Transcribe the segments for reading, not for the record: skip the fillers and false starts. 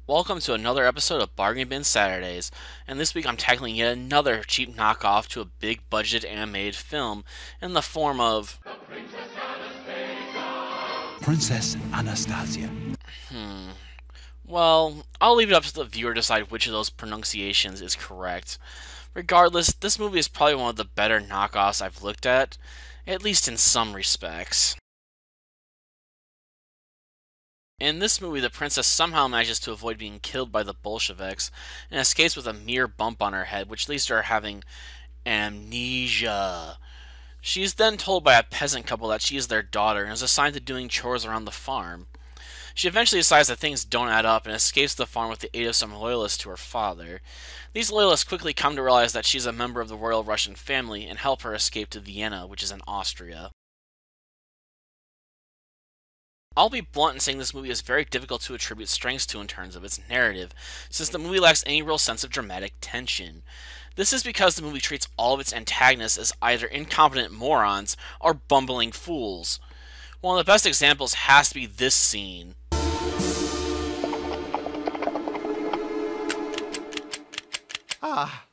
Welcome to another episode of Bargain Bin Saturdays, and this week I'm tackling yet another cheap knockoff to a big budget animated film in the form of Princess Anastasia. Well, I'll leave it up to the viewer to decide which of those pronunciations is correct. Regardless, this movie is probably one of the better knockoffs I've looked at least in some respects. In this movie, the princess somehow manages to avoid being killed by the Bolsheviks and escapes with a mere bump on her head, which leads to her having amnesia. She is then told by a peasant couple that she is their daughter and is assigned to doing chores around the farm. She eventually decides that things don't add up and escapes the farm with the aid of some loyalists to her father. These loyalists quickly come to realize that she's a member of the royal Russian family and help her escape to Vienna, which is in Austria. I'll be blunt in saying this movie is very difficult to attribute strengths to in terms of its narrative, since the movie lacks any real sense of dramatic tension. This is because the movie treats all of its antagonists as either incompetent morons or bumbling fools. One of the best examples has to be this scene. Ah,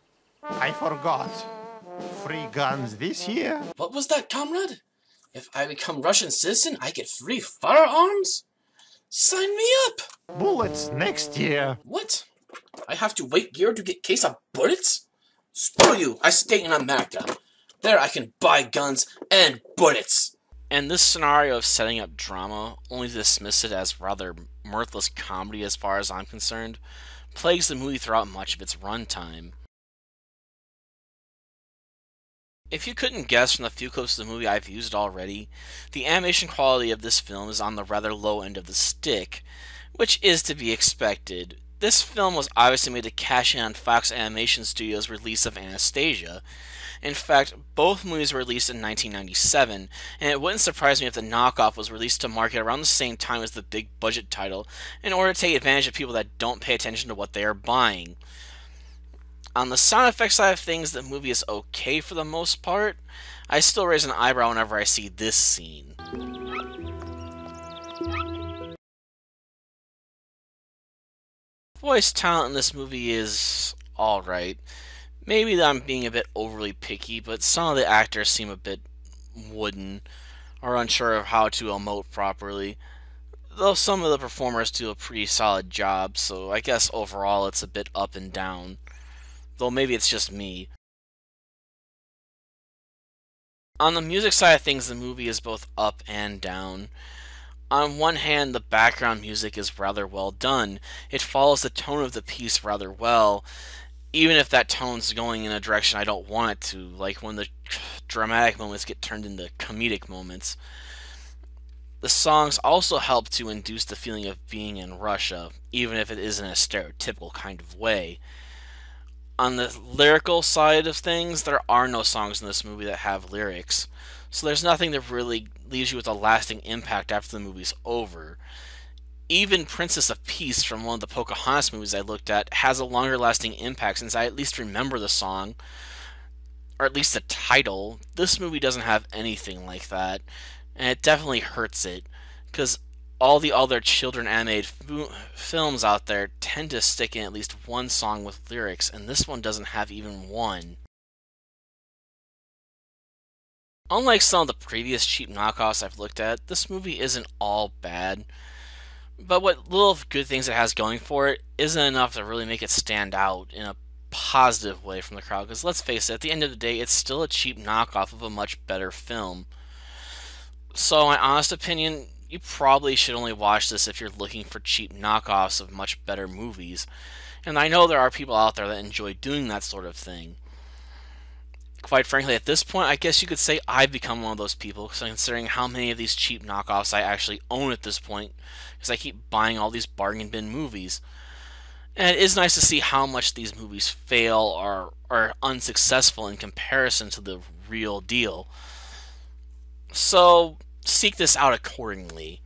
I forgot. Free guns this year? What was that, comrade? If I become Russian citizen, I get free firearms? Sign me up! Bullets next year. What? I have to wait year to get case of bullets? Screw you, I stay in America. There I can buy guns and bullets. And this scenario of setting up drama, only to dismiss it as rather mirthless comedy as far as I'm concerned, plagues the movie throughout much of its runtime. If you couldn't guess from the few clips of the movie I've used already, the animation quality of this film is on the rather low end of the stick, which is to be expected. This film was obviously made to cash in on Fox Animation Studios' release of Anastasia. In fact, both movies were released in 1997, and it wouldn't surprise me if the knockoff was released to market around the same time as the big budget title in order to take advantage of people that don't pay attention to what they are buying. On the sound effects side of things, the movie is okay for the most part. I still raise an eyebrow whenever I see this scene. Voice talent in this movie is alright. Maybe I'm being a bit overly picky, but some of the actors seem a bit wooden, or unsure of how to emote properly. Though some of the performers do a pretty solid job, so I guess overall it's a bit up and down. Though maybe it's just me. On the music side of things, the movie is both up and down. On one hand, the background music is rather well done. It follows the tone of the piece rather well, even if that tone's going in a direction I don't want it to, like when the dramatic moments get turned into comedic moments. The songs also help to induce the feeling of being in Russia, even if it isn't a stereotypical kind of way. On the lyrical side of things, there are no songs in this movie that have lyrics, so there's nothing that really leaves you with a lasting impact after the movie's over. Even Princess of Peace from one of the Pocahontas movies I looked at has a longer lasting impact since I at least remember the song, or at least the title. This movie doesn't have anything like that, and it definitely hurts it, because all the other children animated films out there tend to stick in at least one song with lyrics, and this one doesn't have even one. Unlike some of the previous cheap knockoffs I've looked at, this movie isn't all bad, but what little good things it has going for it isn't enough to really make it stand out in a positive way from the crowd, because let's face it, at the end of the day, it's still a cheap knockoff of a much better film. So, my honest opinion, you probably should only watch this if you're looking for cheap knockoffs of much better movies. And I know there are people out there that enjoy doing that sort of thing. Quite frankly, at this point, I guess you could say I've become one of those people, considering how many of these cheap knockoffs I actually own at this point, because I keep buying all these bargain bin movies. And it is nice to see how much these movies fail or are unsuccessful in comparison to the real deal. So, seek this out accordingly.